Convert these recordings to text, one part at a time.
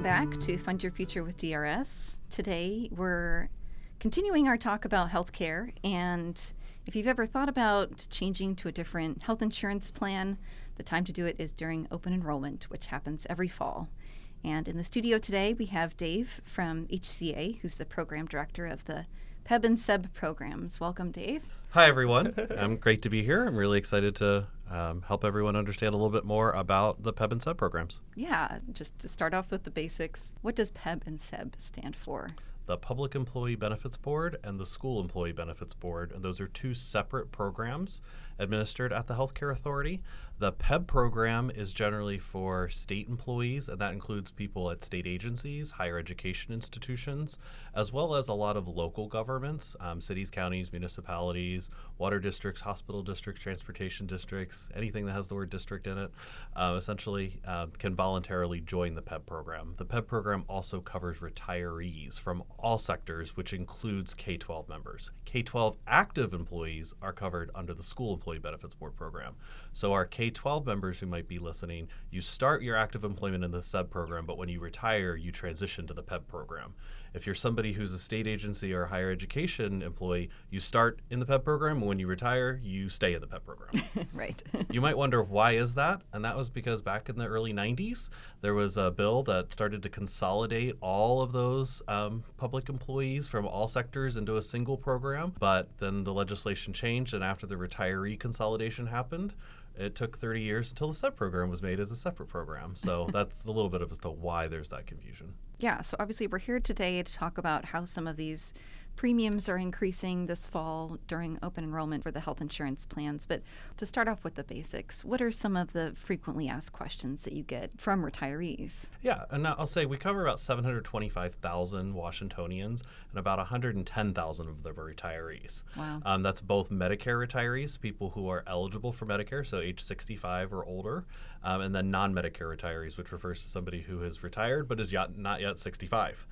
back to Fund Your Future with DRS. Today we're continuing our talk about healthcare, and if you've ever thought about changing to a different health insurance plan, the time to do it is during open enrollment, which happens every fall. And in the studio today we have Dave from HCA, who's the program director of the PEB and SEB programs. Welcome, Dave. Hi, everyone. Great to be here. I'm really excited to help everyone understand a little bit more about the PEB and SEB programs. Yeah, just to start off with the basics, what does PEB and SEB stand for? The Public Employee Benefits Board and the School Employee Benefits Board, and those are two separate programs administered at the Healthcare Authority. The PEB program is generally for state employees, and that includes people at state agencies, higher education institutions, as well as a lot of local governments, cities, counties, municipalities, water districts, hospital districts, transportation districts, anything that has the word district in it, essentially can voluntarily join the PEB program. The PEB program also covers retirees from all sectors, which includes K-12 members. K-12 active employees are covered under the School Employee Benefits Board program. So our K-12 members who might be listening, you start your active employment in the SEB program, but when you retire, you transition to the PEB program. If you're somebody who's a state agency or a higher education employee, you start in the PEB program, and when you retire, you stay in the PEB program. Right. You might wonder, why is that? And that was because back in the early 90s, there was a bill that started to consolidate all of those public employees from all sectors into a single program. But then the legislation changed, and after the retiree consolidation happened, it took 30 years until the SEB program was made as a separate program. So that's a little bit of as to why there's that confusion. Yeah, so obviously we're here today to talk about how some of these premiums are increasing this fall during open enrollment for the health insurance plans. But to start off with the basics, what are some of the frequently asked questions that you get from retirees? Yeah, and I'll say we cover about 725,000 Washingtonians, and about 110,000 of them are retirees. Wow. That's both Medicare retirees, people who are eligible for Medicare, so age 65 or older, and then non-Medicare retirees, which refers to somebody who has retired but is not yet 65.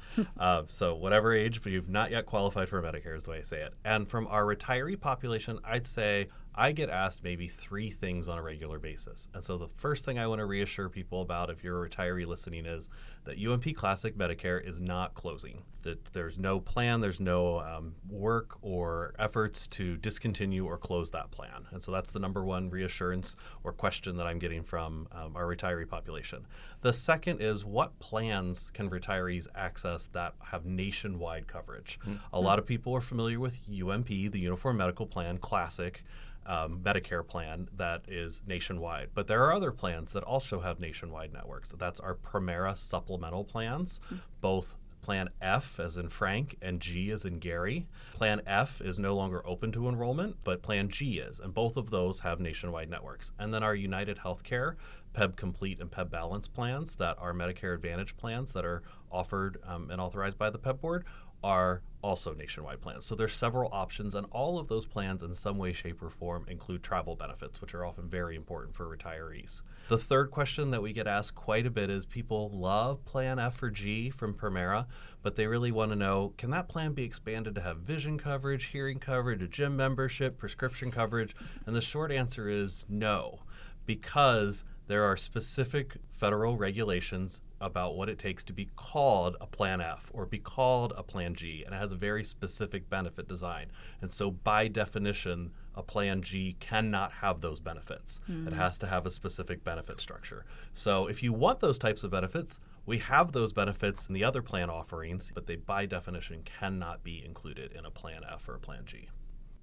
So whatever age, but you've not yet qualified for Medicare is the way I say it. And from our retiree population, I'd say I get asked maybe three things on a regular basis. And so the first thing I want to reassure people about, if you're a retiree listening, is that UMP Classic Medicare is not closing. That there's no plan, there's no work or efforts to discontinue or close that plan. And so that's the number one reassurance or question that I'm getting from our retiree population. The second is, what plans can retirees access that have nationwide coverage? Mm-hmm. A lot of people are familiar with UMP, the Uniform Medical Plan Classic, Medicare plan that is nationwide. But there are other plans that also have nationwide networks. That's our Premera supplemental plans, both Plan F as in Frank and G as in Gary. Plan F is no longer open to enrollment, but Plan G is, and both of those have nationwide networks. And then our United Healthcare PEB Complete and PEB Balance plans that are Medicare Advantage plans that are offered and authorized by the PEB board are also nationwide plans. So there's several options, and all of those plans in some way, shape, or form include travel benefits, which are often very important for retirees. The third question that we get asked quite a bit is, people love Plan F or G from Premera, but they really want to know, can that plan be expanded to have vision coverage, hearing coverage, a gym membership, prescription coverage? And the short answer is no, because there are specific federal regulations about what it takes to be called a Plan F or be called a Plan G, and it has a very specific benefit design. And so by definition, a Plan G cannot have those benefits. It has to have a specific benefit structure. So if you want those types of benefits, we have those benefits in the other plan offerings, but they by definition cannot be included in a Plan F or a Plan G.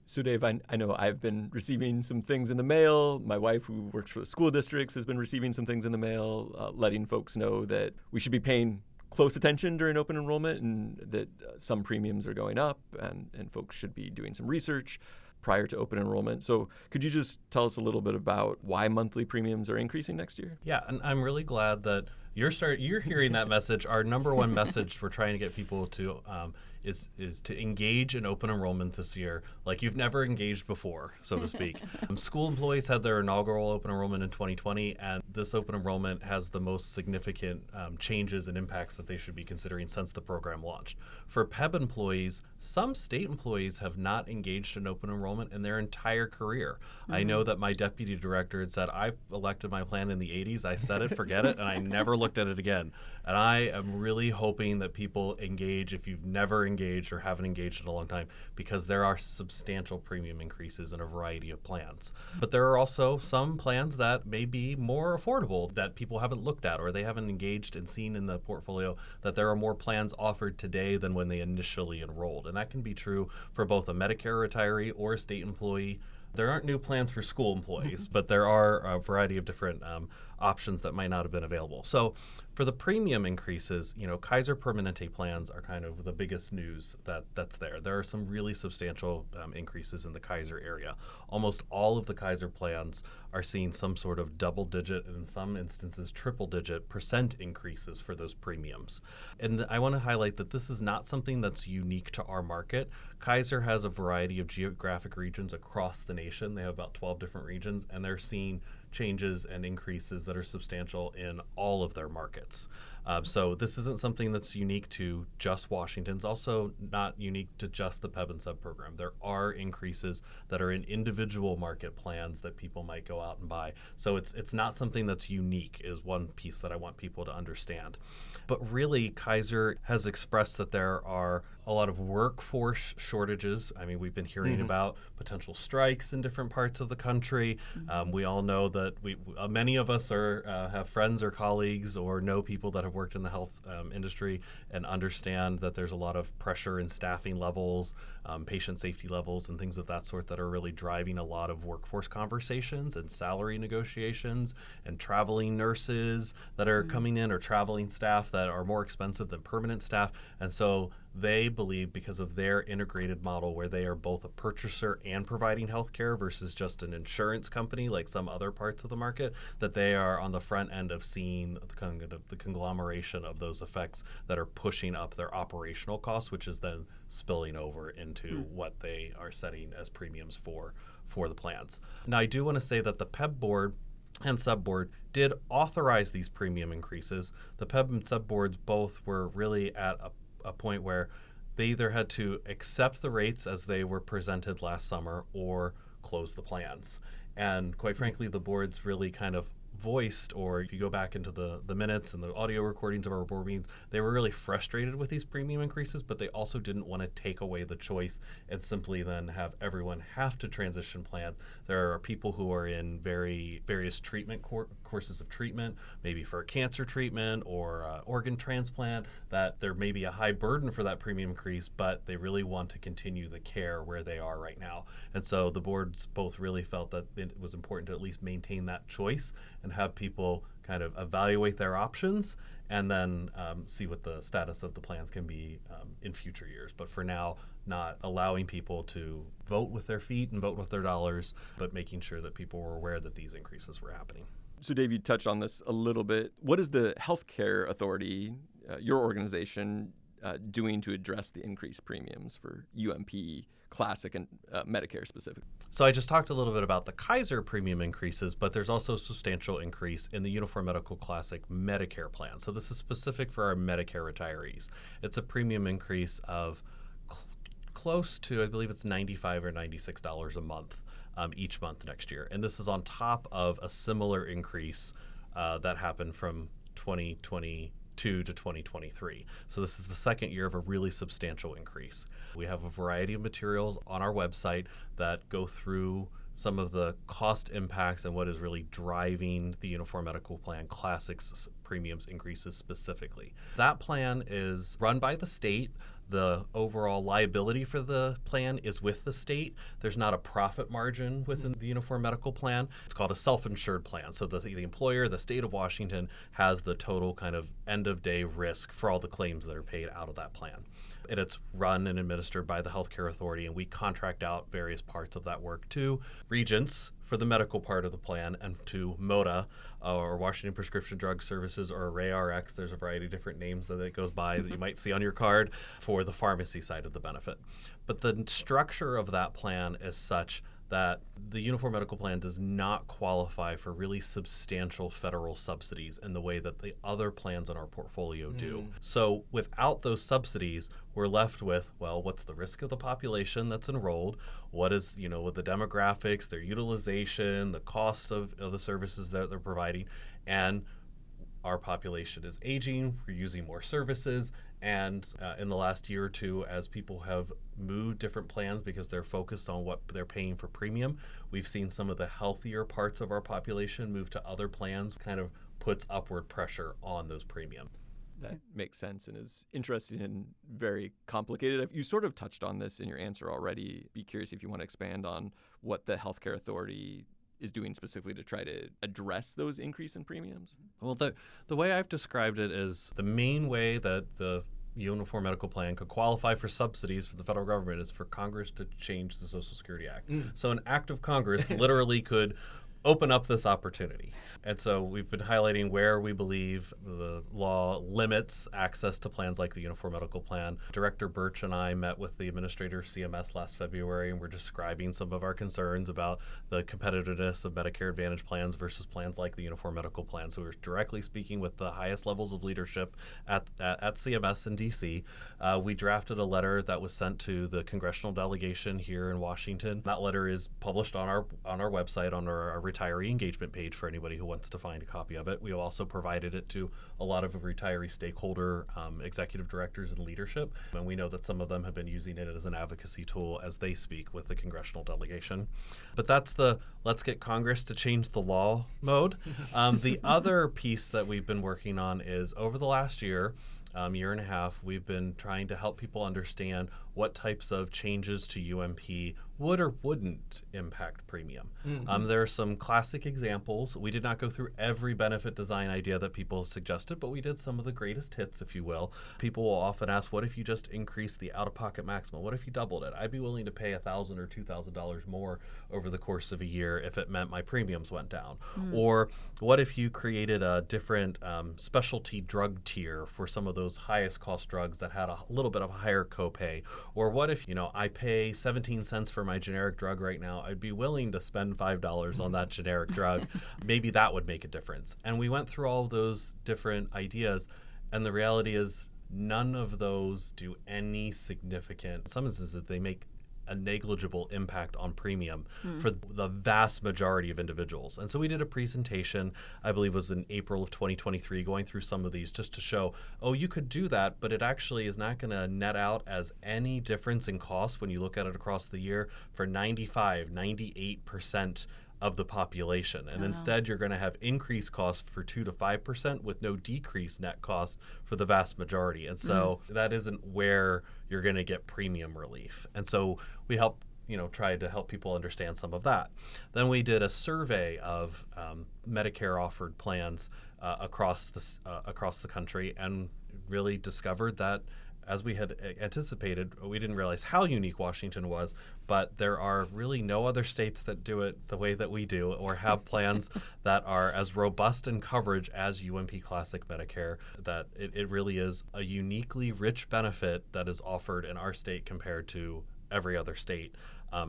So Dave, I know I've been receiving some things in the mail. My wife, who works for the school districts, has been receiving some things in the mail, letting folks know that we should be paying close attention during open enrollment, and that some premiums are going up, and folks should be doing some research prior to open enrollment. So could you just tell us a little bit about why monthly premiums are increasing next year? Yeah, and I'm really glad that you're hearing that message. Our number one message we're trying to get people to is to engage in open enrollment this year like you've never engaged before, so to speak. School employees had their inaugural open enrollment in 2020, and this open enrollment has the most significant changes and impacts that they should be considering since the program launched. For PEB employees, some state employees have not engaged in open enrollment in their entire career. I know that my deputy director had said, I elected my plan in the 80s, I set it, forget it, and I never looked at it again. And I am really hoping that people engage if you've never engaged or haven't engaged in a long time, because there are substantial premium increases in a variety of plans. But there are also some plans that may be more affordable that people haven't looked at or they haven't engaged and seen in the portfolio, that there are more plans offered today than when they initially enrolled. And that can be true for both a Medicare retiree or a state employee. There aren't new plans for school employees, but there are a variety of different options that might not have been available. So for the premium increases, Kaiser Permanente plans are kind of the biggest news that's there. There are some really substantial increases in the Kaiser area. Almost all of the Kaiser plans are seeing some sort of double-digit and in some instances triple-digit % increases for those premiums. And I want to highlight that this is not something that's unique to our market. Kaiser has a variety of geographic regions across the nation. They have about 12 different regions, and they're seeing changes and increases that are substantial in all of their markets. So this isn't something that's unique to just Washington. It's also not unique to just the PEB and SUB program. There are increases that are in individual market plans that people might go out and buy. So it's not something that's unique, is one piece that I want people to understand. But really, Kaiser has expressed that there are a lot of workforce shortages. I mean, we've been hearing about potential strikes in different parts of the country. We all know that many of us have friends or colleagues or know people that have worked in the health industry and understand that there's a lot of pressure in staffing levels, patient safety levels, and things of that sort that are really driving a lot of workforce conversations and salary negotiations, and traveling nurses that are coming in, or traveling staff that are more expensive than permanent staff. And so they believe, because of their integrated model where they are both a purchaser and providing health care versus just an insurance company like some other parts of the market, that they are on the front end of seeing the conglomeration of those effects that are pushing up their operational costs, which is then spilling over into what they are setting as premiums for the plans. Now, I do want to say that the PEB board and sub board did authorize these premium increases. The PEB and sub boards both were really at a point where they either had to accept the rates as they were presented last summer or close the plans. And quite frankly, the boards really kind of voiced, or if you go back into the minutes and the audio recordings of our board meetings, they were really frustrated with these premium increases, but they also didn't want to take away the choice and simply then have everyone have to transition plans. There are people who are in various treatment courses of treatment, maybe for a cancer treatment or organ transplant, that there may be a high burden for that premium increase, but they really want to continue the care where they are right now. And so the boards both really felt that it was important to at least maintain that choice and have people kind of evaluate their options and then see what the status of the plans can be in future years. But for now, not allowing people to vote with their feet and vote with their dollars, but making sure that people were aware that these increases were happening. So Dave, you touched on this a little bit. What is the Healthcare Authority, your organization, doing to address the increased premiums for UMP, Classic, and Medicare specifically? So I just talked a little bit about the Kaiser premium increases, but there's also a substantial increase in the Uniform Medical Classic Medicare plan. So this is specific for our Medicare retirees. It's a premium increase of close to, I believe it's $95 or $96 a month each month next year. And this is on top of a similar increase that happened from 2022 to 2023. So this is the second year of a really substantial increase. We have a variety of materials on our website that go through some of the cost impacts and what is really driving the Uniform Medical Plan Classics premiums increases specifically. That plan is run by the state. The overall liability for the plan is with the state. There's not a profit margin within the Uniform Medical Plan. It's called a self-insured plan. So the employer, the state of Washington, has the total kind of end-of-day risk for all the claims that are paid out of that plan. And it's run and administered by the Healthcare Authority, and we contract out various parts of that work to regents for the medical part of the plan, and to MODA, or Washington Prescription Drug Services, or ArrayRx. There's a variety of different names that it goes by that you might see on your card for the pharmacy side of the benefit. But the structure of that plan is such that the Uniform Medical Plan does not qualify for really substantial federal subsidies in the way that the other plans in our portfolio do. So without those subsidies, we're left with, well, what's the risk of the population that's enrolled? What is, with the demographics, their utilization, the cost of the services that they're providing, and our population is aging, we're using more services, and in the last year or two, as people have moved different plans because they're focused on what they're paying for premium, we've seen some of the healthier parts of our population move to other plans, kind of puts upward pressure on those premiums. That makes sense and is interesting and very complicated. You sort of touched on this in your answer already. Be curious if you want to expand on what the healthcare authority is doing specifically to try to address those increase in premiums? Well, the way I've described it is the main way that the Uniform Medical Plan could qualify for subsidies for the federal government is for Congress to change the Social Security Act. So an act of Congress literally could open up this opportunity. And so we've been highlighting where we believe the law limits access to plans like the Uniform Medical Plan. Director Birch and I met with the administrator of CMS last February, and we're describing some of our concerns about the competitiveness of Medicare Advantage plans versus plans like the Uniform Medical Plan. So we're directly speaking with the highest levels of leadership at CMS in DC. We drafted a letter that was sent to the congressional delegation here in Washington. That letter is published on our website, on our retiree engagement page for anybody who wants to find a copy of it. We have also provided it to a lot of retiree stakeholder executive directors and leadership, and we know that some of them have been using it as an advocacy tool as they speak with the congressional delegation. But that's the let's get Congress to change the law mode. The other piece that we've been working on is over the last year and a half, we've been trying to help people understand what types of changes to UMP would or wouldn't impact premium. There are some classic examples. We did not go through every benefit design idea that people suggested, but we did some of the greatest hits, if you will. People will often ask, what if you just increased the out-of-pocket maximum? What if you doubled it? I'd be willing to pay $1,000 or $2,000 more over the course of a year if it meant my premiums went down. Or what if you created a different specialty drug tier for some of those highest cost drugs that had a little bit of a higher copay? Or what if, I pay 17 cents for my generic drug right now, I'd be willing to spend $5 on that generic drug. Maybe that would make a difference. And we went through all of those different ideas, and the reality is none of those do any significant, in some instances they make a negligible impact on premium for the vast majority of individuals. And so we did a presentation, I believe was in April of 2023, going through some of these just to show, you could do that, but it actually is not going to net out as any difference in cost when you look at it across the year for 98% of the population. And instead, you're going to have increased costs for 2 to 5% with no decreased net cost for the vast majority. And so that isn't where you're going to get premium relief. And so we tried to help people understand some of that. Then we did a survey of Medicare offered plans across the country, and really discovered that, as we had anticipated, we didn't realize how unique Washington was, but there are really no other states that do it the way that we do, or have plans that are as robust in coverage as UMP Classic Medicare, that it really is a uniquely rich benefit that is offered in our state compared to every other state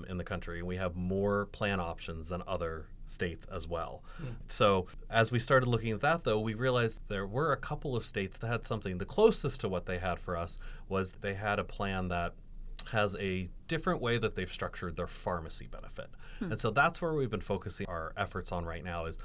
in the country. And we have more plan options than other states as well. So as we started looking at that, though, we realized there were a couple of states that had something. The closest to what they had for us was they had a plan that has a different way that they've structured their pharmacy benefit. And so that's where we've been focusing our efforts on right now, is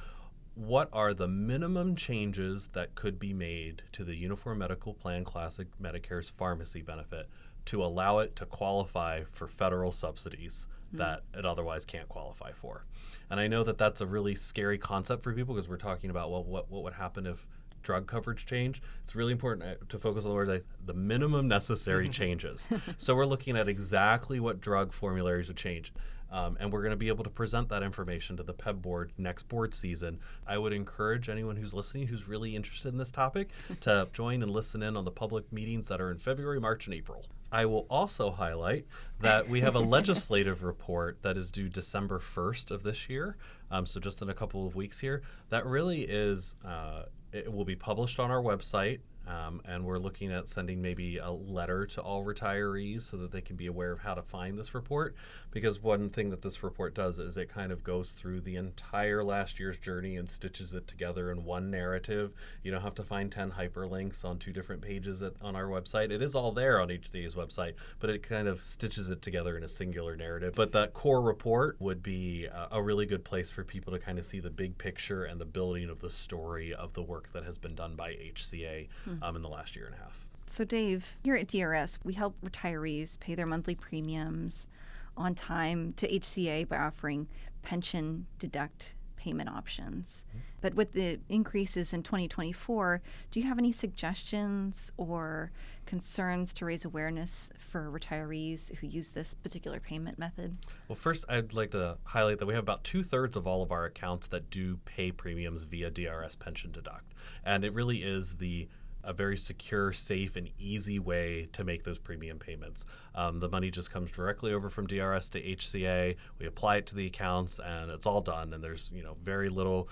what are the minimum changes that could be made to the Uniform Medical Plan Classic Medicare's pharmacy benefit to allow it to qualify for federal subsidies that it otherwise can't qualify for. And I know that that's a really scary concept for people, because we're talking about, what would happen if drug coverage changed? It's really important to focus on the words, the minimum necessary changes. So we're looking at exactly what drug formularies would change. And we're going to be able to present that information to the PEB board next board season. I would encourage anyone who's listening who's really interested in this topic to join and listen in on the public meetings that are in February, March, and April. I will also highlight that we have a legislative report that is due December 1st of this year, so just in a couple of weeks here. That really is, it will be published on our website, and we're looking at sending maybe a letter to all retirees so that they can be aware of how to find this report. Because one thing that this report does is it kind of goes through the entire last year's journey and stitches it together in one narrative. You don't have to find 10 hyperlinks on 2 different pages on our website. It is all there on HCA's website, but it kind of stitches it together in a singular narrative. But that core report would be a really good place for people to kind of see the big picture and the building of the story of the work that has been done by HCA in the last year and a half. So Dave, here at DRS, we help retirees pay their monthly premiums on time to HCA by offering pension deduct payment options. But with the increases in 2024, do you have any suggestions or concerns to raise awareness for retirees who use this particular payment method? Well, first, I'd like to highlight that we have about 2/3 of all of our accounts that do pay premiums via DRS Pension Deduct. And it really is a very secure, safe, and easy way to make those premium payments. The money just comes directly over from DRS to HCA. We apply it to the accounts, and it's all done. And there's very little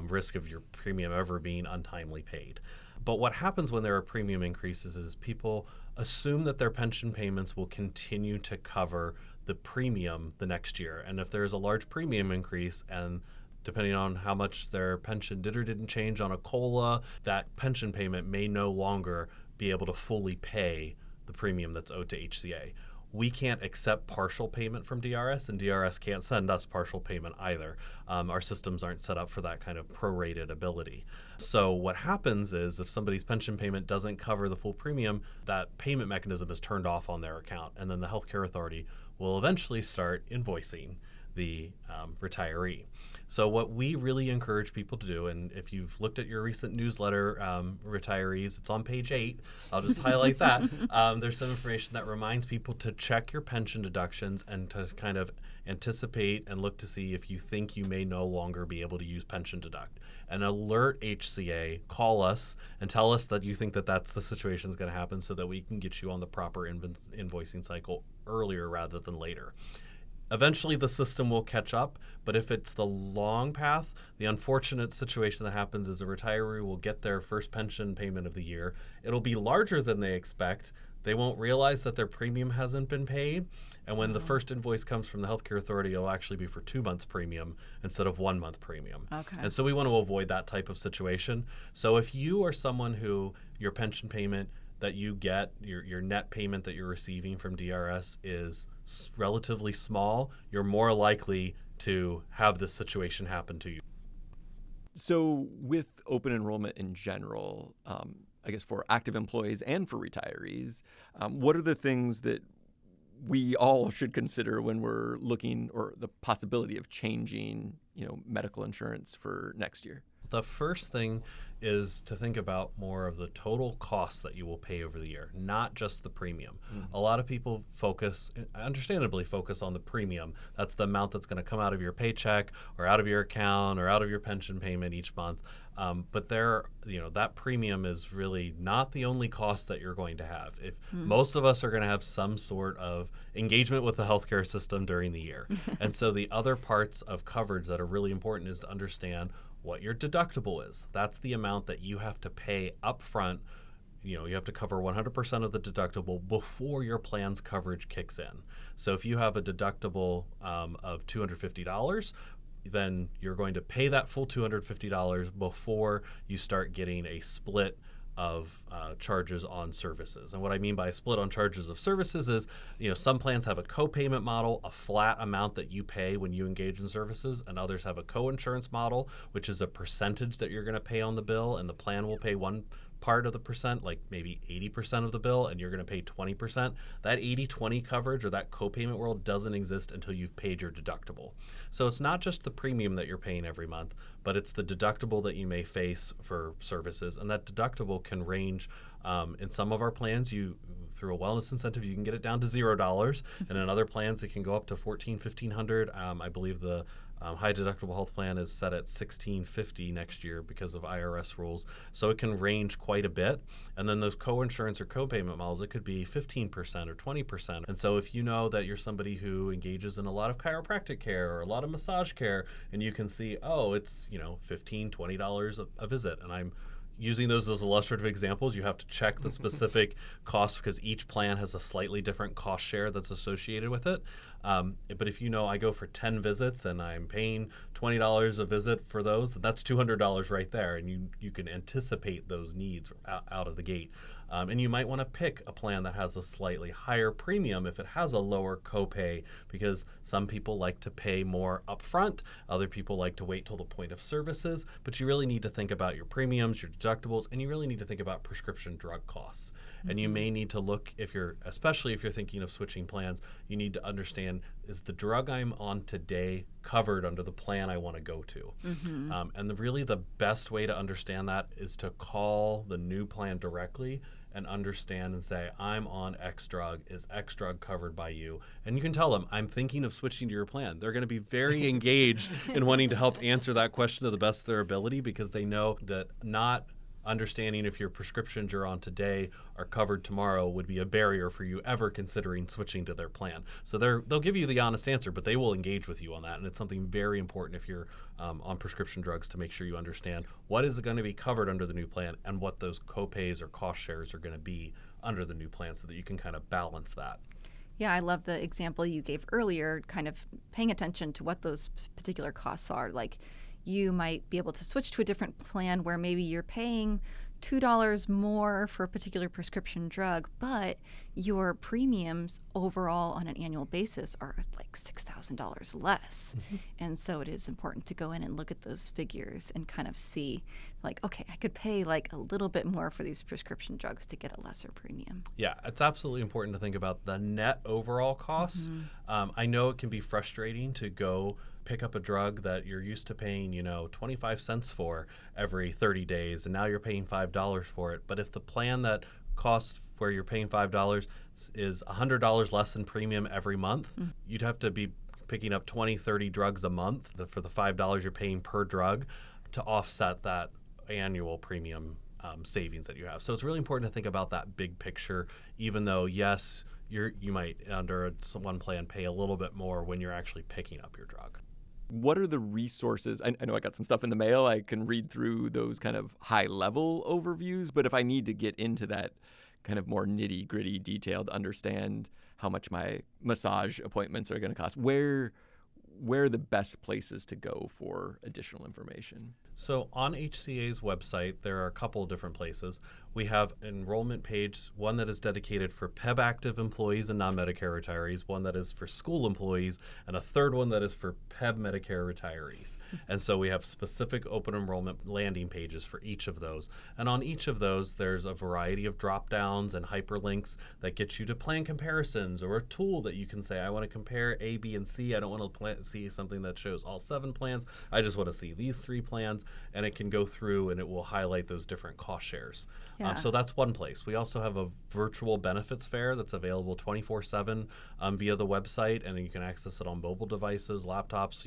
risk of your premium ever being untimely paid. But what happens when there are premium increases is people assume that their pension payments will continue to cover the premium the next year. And if there's a large premium increase and depending on how much their pension did or didn't change on a COLA, that pension payment may no longer be able to fully pay the premium that's owed to HCA. We can't accept partial payment from DRS, and DRS can't send us partial payment either. Our systems aren't set up for that kind of prorated ability. So what happens is if somebody's pension payment doesn't cover the full premium, that payment mechanism is turned off on their account, and then the healthcare authority will eventually start invoicing the retiree. So what we really encourage people to do, and if you've looked at your recent newsletter, retirees, it's on page 8. I'll just highlight that. There's some information that reminds people to check your pension deductions and to kind of anticipate and look to see if you think you may no longer be able to use pension deduct. And alert HCA, call us, and tell us that you think that that's the situation that's going to happen so that we can get you on the proper invoicing cycle earlier rather than later. Eventually, the system will catch up, but if it's the long path, the unfortunate situation that happens is a retiree will get their first pension payment of the year. It'll be larger than they expect. They won't realize that their premium hasn't been paid, and when the first invoice comes from the healthcare authority, it'll actually be for 2 months premium instead of 1 month premium. Okay. And so we want to avoid that type of situation. So if you are someone who your pension payment that you get, your net payment that you're receiving from DRS is relatively small, you're more likely to have this situation happen to you. So with open enrollment in general, I guess for active employees and for retirees, what are the things that we all should consider when we're looking or the possibility of changing, medical insurance for next year? The first thing is to think about more of the total cost that you will pay over the year, not just the premium. A lot of people understandably focus on the premium. That's the amount that's going to come out of your paycheck or out of your account or out of your pension payment each month. But that premium is really not the only cost that you're going to have. If most of us are going to have some sort of engagement with the healthcare system during the year. And so the other parts of coverage that are really important is to understand what your deductible is. That's the amount that you have to pay up front. You have to cover 100% of the deductible before your plan's coverage kicks in. So if you have a deductible of $250, then you're going to pay that full $250 before you start getting a split of charges on services. And what I mean by a split on charges of services is, some plans have a co-payment model, a flat amount that you pay when you engage in services, and others have a co-insurance model, which is a percentage that you're going to pay on the bill, and the plan will pay one part of the percent, like maybe 80% of the bill, and you're going to pay 20%. That 80-20 coverage or that co-payment world doesn't exist until you've paid your deductible. So it's not just the premium that you're paying every month, but it's the deductible that you may face for services. And that deductible can range in some of our plans, through a wellness incentive, you can get it down to $0. And in other plans, it can go up to $1,400, $1,500. I believe the High deductible health plan is set at $1,650 next year because of IRS rules. So it can range quite a bit. And then those co-insurance or co-payment models, it could be 15% or 20%. And so if you know that you're somebody who engages in a lot of chiropractic care or a lot of massage care, and you can see, oh, it's, $15, $20 a visit, and I'm using those as illustrative examples, you have to check the specific costs because each plan has a slightly different cost share that's associated with it. But if I go for 10 visits and I'm paying $20 a visit for those, that's $200 right there, and you can anticipate those needs out of the gate. And you might want to pick a plan that has a slightly higher premium if it has a lower copay, because some people like to pay more upfront, other people like to wait till the point of services, but you really need to think about your premiums, your deductibles, and you really need to think about prescription drug costs. Mm-hmm. And you may need to look, especially if you're thinking of switching plans, you need to understand, is the drug I'm on today covered under the plan I want to go to? Mm-hmm. And really the best way to understand that is to call the new plan directly and understand and say, I'm on X drug. Is X drug covered by you? And you can tell them, I'm thinking of switching to your plan. They're going to be very engaged in wanting to help answer that question to the best of their ability, because they know that not understanding if your prescriptions you're on today are covered tomorrow would be a barrier for you ever considering switching to their plan. So they'll give you the honest answer, but they will engage with you on that. And it's something very important if you're on prescription drugs to make sure you understand what is going to be covered under the new plan and what those copays or cost shares are going to be under the new plan, so that you can kind of balance that. Yeah, I love the example you gave earlier, kind of paying attention to what those particular costs are. Like, you might be able to switch to a different plan where maybe you're paying $2 more for a particular prescription drug, but your premiums overall on an annual basis are like $6,000 less. Mm-hmm. And so it is important to go in and look at those figures and kind of see, like, okay, I could pay like a little bit more for these prescription drugs to get a lesser premium. Yeah, it's absolutely important to think about the net overall costs. Mm-hmm. I know it can be frustrating to go pick up a drug that you're used to paying, 25 cents for every 30 days, and now you're paying $5 for it. But if the plan that costs where you're paying $5 is $100 less in premium every month, you'd have to be picking up 20, 30 drugs a month for the $5 you're paying per drug to offset that annual premium savings that you have. So it's really important to think about that big picture, even though, yes, you might, under one plan, pay a little bit more when you're actually picking up your drug. What are the resources? I know I got some stuff in the mail. I can read through those kind of high-level overviews, but if I need to get into that kind of more nitty-gritty detail to understand how much my massage appointments are going to cost, where are the best places to go for additional information? So on HCA's website, there are a couple of different places. We have an enrollment page, one that is dedicated for PEB active employees and non-Medicare retirees, one that is for school employees, and a third one that is for PEB Medicare retirees. And so we have specific open enrollment landing pages for each of those. And on each of those, there's a variety of drop-downs and hyperlinks that get you to plan comparisons, or a tool that you can say, I want to compare A, B, and C. I don't want to see something that shows all 7 plans. I just want to see these 3 plans. And it can go through and it will highlight those different cost shares. Yeah. So that's one place. We also have a virtual benefits fair that's available 24/7 via the website, and you can access it on mobile devices, laptops,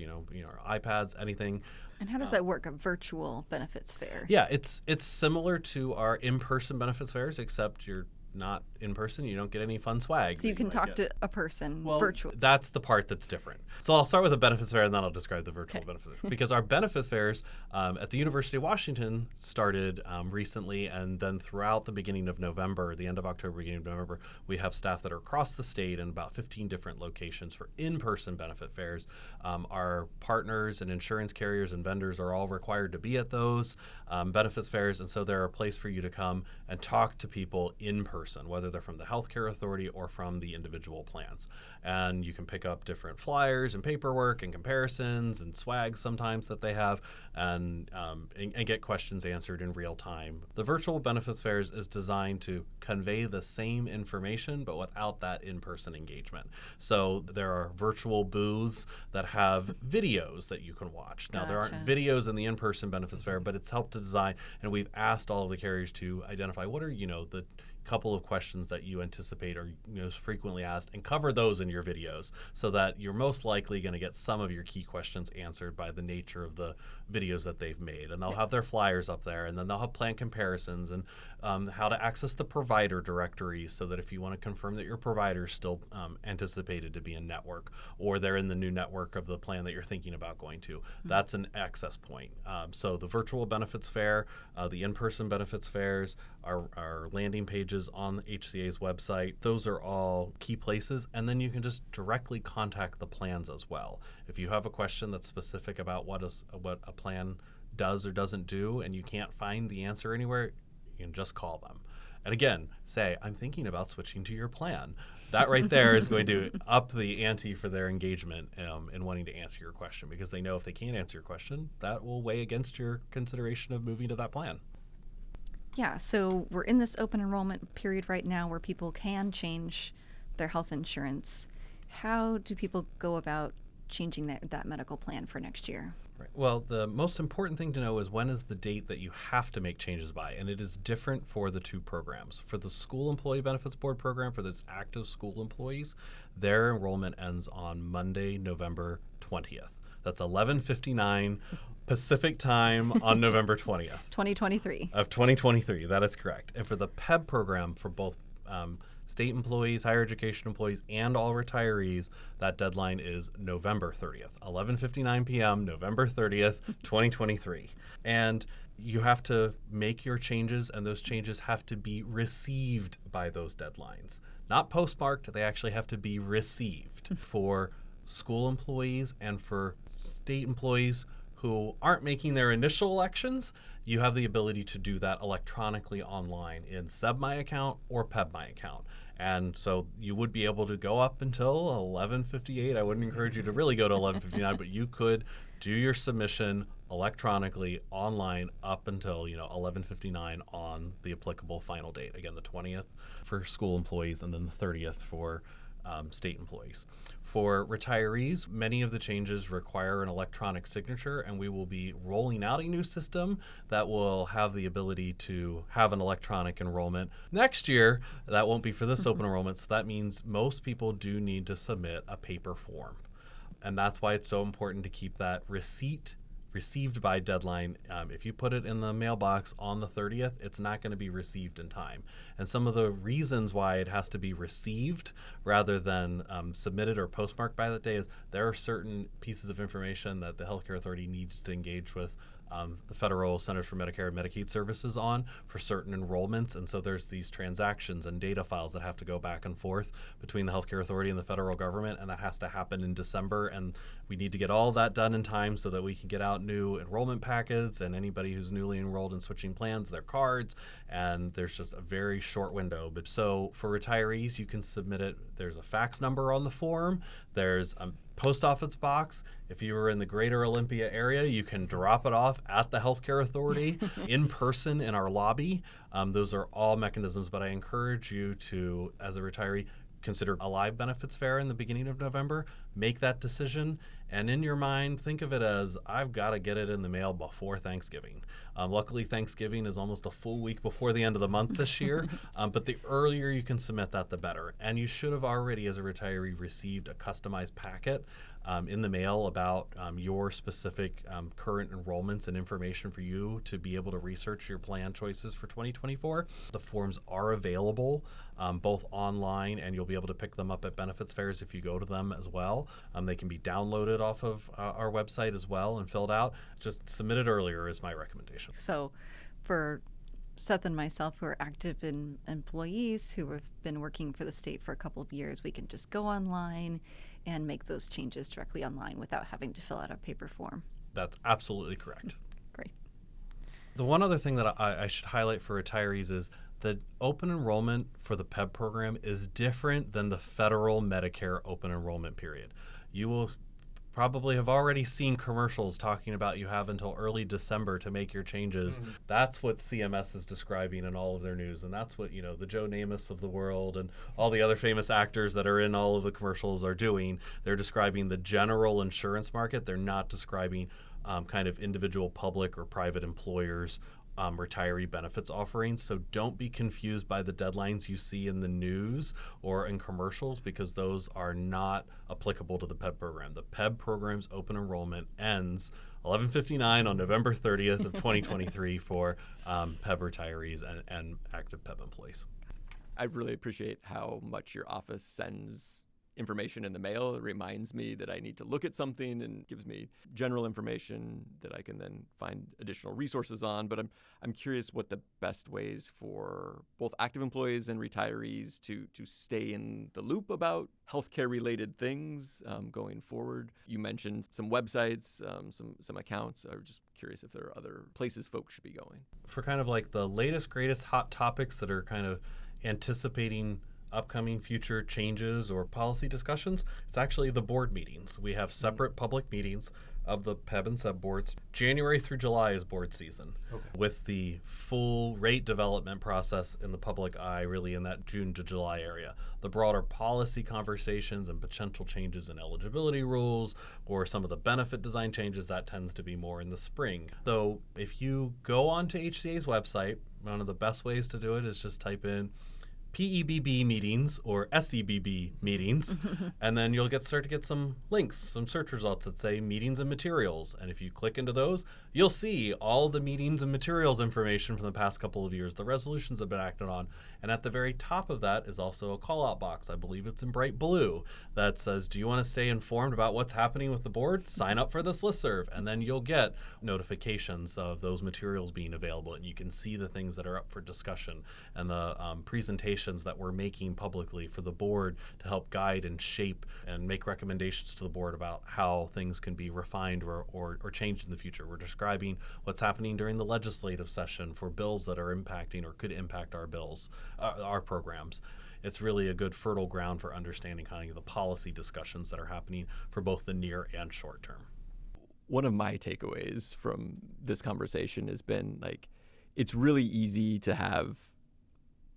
iPads, anything. And how does that work, a virtual benefits fair? Yeah, it's similar to our in-person benefits fairs, except you're not in person. You don't get any fun swag. So you can talk to a person virtually. That's the part that's different. So I'll start with a benefits fair, and then I'll describe the virtual benefits fair. Because our benefits fairs at the University of Washington started recently, and then throughout the beginning of November, the end of October, beginning of November, we have staff that are across the state in about 15 different locations for in-person benefit fairs. Our partners and insurance carriers and vendors are all required to be at those benefits fairs, and so they're a place for you to come and talk to people in person, whether they're from the healthcare authority or from the individual plans. And you can pick up different flyers and paperwork and comparisons and swag sometimes that they have, and get questions answered in real time. The virtual benefits fairs is designed to convey the same information but without that in-person engagement. So there are virtual booths that have videos that you can watch. Now, there aren't videos in the in-person benefits fair, but it's helped to design, and we've asked all of the carriers to identify what are, the couple couple of questions that you anticipate are most frequently asked, and cover those in your videos so that you're most likely going to get some of your key questions answered by the nature of the videos that they've made. And they'll have their flyers up there, and then they'll have plan comparisons and how to access the provider directory so that if you want to confirm that your provider is still anticipated to be in network, or they're in the new network of the plan that you're thinking about going to, that's an access point. So the virtual benefits fair, the in-person benefits fairs, our landing pages on the HCA's website, those are all key places. And then you can just directly contact the plans as well. If you have a question that's specific about what a plan does or doesn't do, and you can't find the answer anywhere, you can just call them. And again, say, I'm thinking about switching to your plan. That right there is going to up the ante for their engagement in wanting to answer your question, because they know if they can't answer your question, that will weigh against your consideration of moving to that plan. Yeah, so we're in this open enrollment period right now where people can change their health insurance. How do people go about changing that medical plan for next year? Right. Well, the most important thing to know is when is the date that you have to make changes by, and it is different for the two programs. For the School Employee Benefits Board program, for those active school employees, their enrollment ends on Monday, November 20th. That's 11:59 Pacific time on November 20th. 2023. Of 2023, that is correct. And for the PEB program, for both state employees, higher education employees, and all retirees, that deadline is November 30th, 11:59 p.m., November 30th, 2023. And you have to make your changes, and those changes have to be received by those deadlines. Not postmarked, they actually have to be received. For school employees and for state employees who aren't making their initial elections, you have the ability to do that electronically online in SEB My Account or PEB My Account. And so you would be able to go up until 11:58. I wouldn't encourage you to really go to 11:59, but you could do your submission electronically online up until 11:59 on the applicable final date. Again, the 20th for school employees, and then the 30th for state employees. For retirees, many of the changes require an electronic signature, and we will be rolling out a new system that will have the ability to have an electronic enrollment. Next year, that won't be for this open enrollment, so that means most people do need to submit a paper form. And that's why it's so important to keep that received by deadline. If you put it in the mailbox on the 30th, it's not going to be received in time. And some of the reasons why it has to be received rather than submitted or postmarked by that day is there are certain pieces of information that the Healthcare Authority needs to engage with the Federal Centers for Medicare and Medicaid Services on for certain enrollments. And so there's these transactions and data files that have to go back and forth between the Healthcare Authority and the federal government, and that has to happen in December. And we need to get all that done in time so that we can get out new enrollment packets and anybody who's newly enrolled and switching plans, their cards. And there's just a very short window. But so for retirees, you can submit it. There's a fax number on the form. There's a post office box. If you were in the greater Olympia area, you can drop it off at the Healthcare Authority in person in our lobby. Those are all mechanisms, but I encourage you to, as a retiree, consider a live benefits fair in the beginning of November. Make that decision, and in your mind, think of it as, I've got to get it in the mail before Thanksgiving. Luckily, Thanksgiving is almost a full week before the end of the month this year, but the earlier you can submit that, the better. And you should have already, as a retiree, received a customized packet in the mail about your specific current enrollments and information for you to be able to research your plan choices for 2024. The forms are available both online, and you'll be able to pick them up at benefits fairs if you go to them as well. They can be downloaded off of our website as well and filled out. Just submit it earlier is my recommendation. So for Seth and myself, who are active employees who have been working for the state for a couple of years, we can just go online and make those changes directly online without having to fill out a paper form. That's absolutely correct. Great. The one other thing that I should highlight for retirees is that open enrollment for the PEB program is different than the federal Medicare open enrollment period. You will probably have already seen commercials talking about you have until early December to make your changes. Mm-hmm. That's what CMS is describing in all of their news, and that's what the Joe Namath of the world and all the other famous actors that are in all of the commercials are doing. They're describing the general insurance market. They're not describing kind of individual public or private employers retiree benefits offerings. So don't be confused by the deadlines you see in the news or in commercials, because those are not applicable to the PEB program. The PEB program's open enrollment ends 11:59 on November 30th of 2023 for PEB retirees and active PEB employees. I really appreciate how much your office sends information in the mail. It reminds me that I need to look at something and gives me general information that I can then find additional resources on. But I'm curious what the best ways for both active employees and retirees to stay in the loop about healthcare related things going forward. You mentioned some websites, some accounts. I'm just curious if there are other places folks should be going. For kind of like the latest, greatest hot topics that are kind of anticipating upcoming future changes or policy discussions, it's actually the board meetings. We have separate public meetings of the PEB and SEB boards. January through July is board season, with the full rate development process in the public eye really in that June to July area. The broader policy conversations and potential changes in eligibility rules or some of the benefit design changes, that tends to be more in the spring. So if you go onto HCA's website, one of the best ways to do it is just type in PEBB meetings or SEBB meetings, and then you'll start to get some links, some search results that say meetings and materials. And if you click into those, you'll see all the meetings and materials information from the past couple of years, the resolutions that have been acted on. And at the very top of that is also a call-out box. I believe it's in bright blue that says, do you want to stay informed about what's happening with the board? Sign up for this listserv, and then you'll get notifications of those materials being available, and you can see the things that are up for discussion and the presentations that we're making publicly for the board to help guide and shape and make recommendations to the board about how things can be refined or changed in the future. We're describing what's happening during the legislative session for bills that are impacting or could impact our bills, our programs. It's really a good fertile ground for understanding kind of the policy discussions that are happening for both the near and short term. One of my takeaways from this conversation has been like, it's really easy to have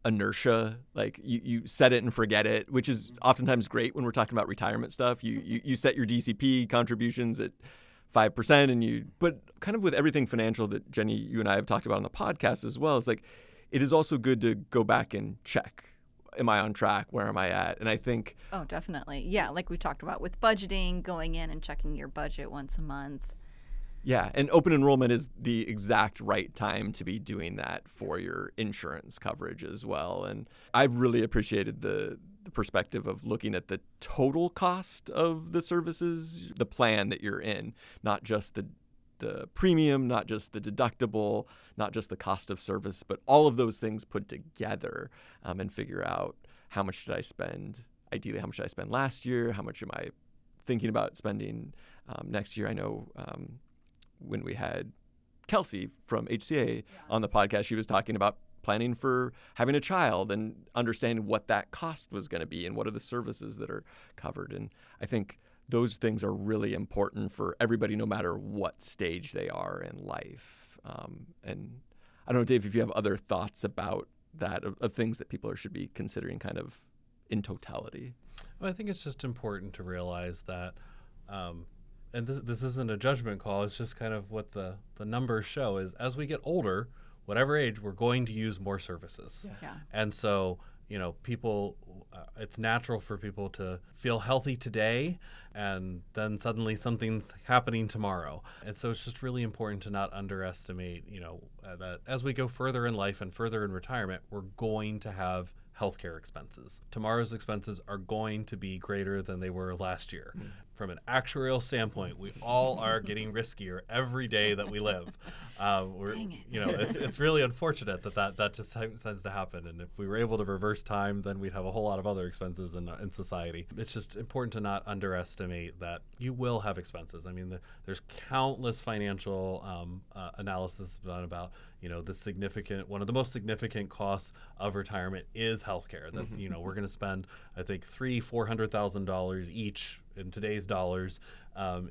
inertia, like you set it and forget it, which is oftentimes great when we're talking about retirement stuff. You set your DCP contributions at 5%, but kind of with everything financial that Jenny, you and I have talked about on the podcast as well, it's like it is also good to go back and check. Am I on track? Where am I at? And I think... Oh, definitely. Yeah, like we talked about with budgeting, going in and checking your budget once a month. Yeah, and open enrollment is the exact right time to be doing that for your insurance coverage as well. And I've really appreciated the perspective of looking at the total cost of the services, the plan that you're in, not just the premium, not just the deductible, not just the cost of service, but all of those things put together and figure out how much did I spend, ideally how much did I spend last year, how much am I thinking about spending next year. I know when we had Kelsey from HCA on the podcast, she was talking about planning for having a child and understanding what that cost was going to be and what are the services that are covered. And I think those things are really important for everybody, no matter what stage they are in life. And I don't know, Dave, if you have other thoughts about that, of things that people should be considering kind of in totality. Well, I think it's just important to realize that and this isn't a judgment call, it's just kind of what the numbers show is as we get older, whatever age, we're going to use more services. Yeah. And so, people, it's natural for people to feel healthy today and then suddenly something's happening tomorrow. And so it's just really important to not underestimate, that as we go further in life and further in retirement, we're going to have healthcare expenses. Tomorrow's expenses are going to be greater than they were last year. From an actuarial standpoint, we all are getting riskier every day that we live. Dang it. It's really unfortunate that just tends to happen. And if we were able to reverse time, then we'd have a whole lot of other expenses in society. It's just important to not underestimate that you will have expenses. I mean, there's countless financial analysis done about one of the most significant costs of retirement is healthcare. That we're going to spend, I think, $300,000-$400,000 each in today's dollars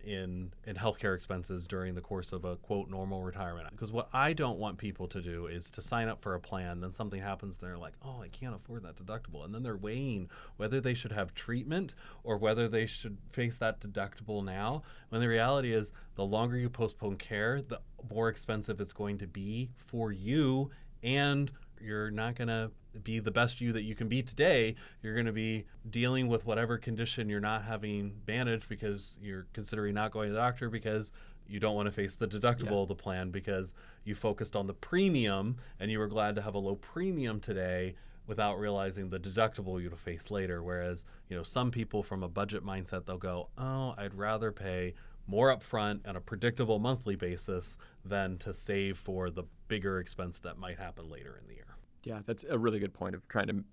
in healthcare expenses during the course of a quote normal retirement. Because what I don't want people to do is to sign up for a plan, then something happens, they're like, oh, I can't afford that deductible, and then they're weighing whether they should have treatment or whether they should face that deductible now. When the reality is, the longer you postpone care, the more expensive it's going to be for you, and you're not going to be the best you that you can be today. You're going to be dealing with whatever condition you're not having managed because you're considering not going to the doctor because you don't want to face the deductible of the plan because you focused on the premium and you were glad to have a low premium today without realizing the deductible you'll face later. Whereas, some people from a budget mindset, they'll go, oh, I'd rather pay more upfront on a predictable monthly basis than to save for the bigger expense that might happen later in the year. Yeah, that's a really good point of trying to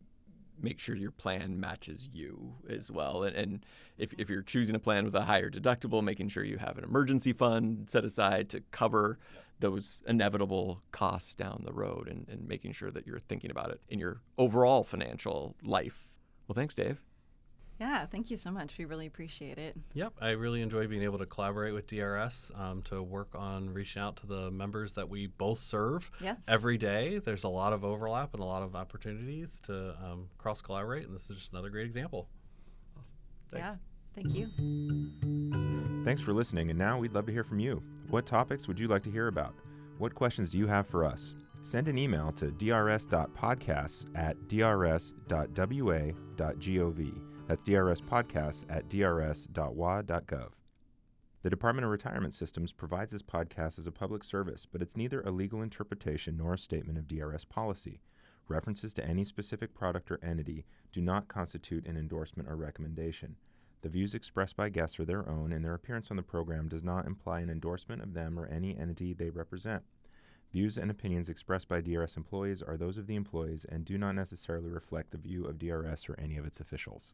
make sure your plan matches you as well. And if you're choosing a plan with a higher deductible, making sure you have an emergency fund set aside to cover those inevitable costs down the road and making sure that you're thinking about it in your overall financial life. Well, thanks, Dave. Yeah, thank you so much. We really appreciate it. Yep, I really enjoy being able to collaborate with DRS to work on reaching out to the members that we both serve every day. There's a lot of overlap and a lot of opportunities to cross-collaborate, and this is just another great example. Awesome. Thanks. Yeah, thank you. Thanks for listening, and now we'd love to hear from you. What topics would you like to hear about? What questions do you have for us? Send an email to drs.podcasts@drs.wa.gov. That's drspodcasts@drs.wa.gov. The Department of Retirement Systems provides this podcast as a public service, but it's neither a legal interpretation nor a statement of DRS policy. References to any specific product or entity do not constitute an endorsement or recommendation. The views expressed by guests are their own, and their appearance on the program does not imply an endorsement of them or any entity they represent. Views and opinions expressed by DRS employees are those of the employees and do not necessarily reflect the view of DRS or any of its officials.